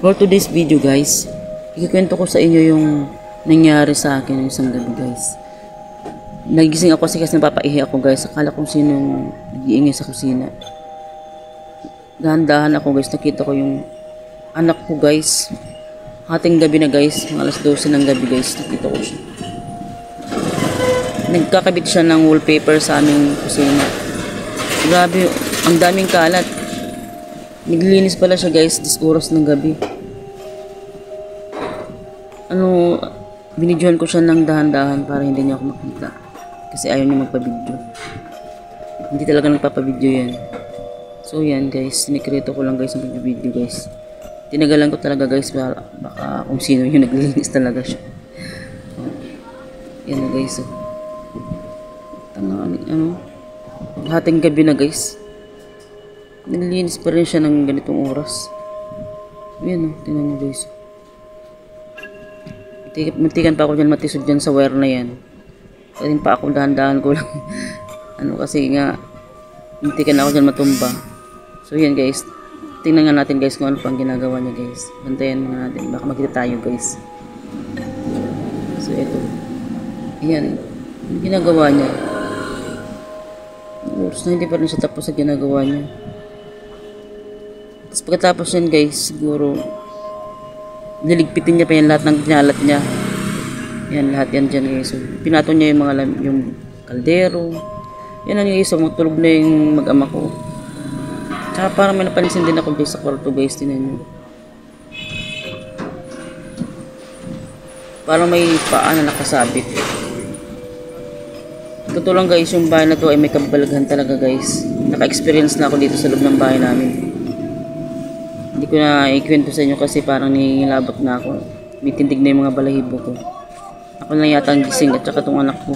For today's video guys, ikikwento ko sa inyo yung nangyari sa akin isang gabi guys. Nagising ako kasi napapaihi ako guys. Akala kong sino nag-iingay sa kusina. Dahan-dahan ako guys, nakita ko yung anak ko guys. Hating gabi na guys, mga alas 12 ng gabi guys, nakita ko siya. Nagkakabit siya ng wallpaper sa aming kusina. Grabe, ang daming kalat. Naglinis pala siya guys, 10 oras ng gabi. Binidyohan ko siya ng dahan-dahan para hindi niya ako makita. Kasi ayaw niya magpa-video. Hindi talaga nagpapa-video yan. So yan guys, sinikreto ko lang guys ang pag-video guys. Tinagalan ko talaga guys, baka kung sino yung naglilinis talaga siya. Yan na guys. Hating gabi na guys. Naglilinis pa rin siya ng ganitong oras. Yan tingnan mo guys. Muntikan pa ako dyan matisod dyan sa wire na yan. Kasi pa ako dahan-dahan ko lang. Kasi nga muntikan ako dyan matumba. So yan guys, tingnan nga natin guys kung ano pang ginagawa niya guys. Bantayan nga natin, baka makita tayo guys. So ito, yan, ano ginagawa niya. Oras na hindi pa rin siya tapos sa ginagawa niya. Tapos pagkatapos yan guys, siguro niligpitin niya pa yan lahat ng kinalat niya. Yan, lahat yan dyan guys. So, pinato niya yung yung kaldero. Yan ang guys, matulog na yung mag-ama ko. Tsaka parang may napansin din ako guys sa kwarto guys, tinan nyo. Parang may paa na nakasabit. Totoo lang guys, yung bahay na to ay may kabalaghan talaga guys. Naka-experience na ako dito sa loob ng bahay namin. Hindi ko na ikwento sa inyo kasi parang nilabot na ako. May tindig na yung mga balahibo ko. Ako lang yata ang gising at saka itong anak ko.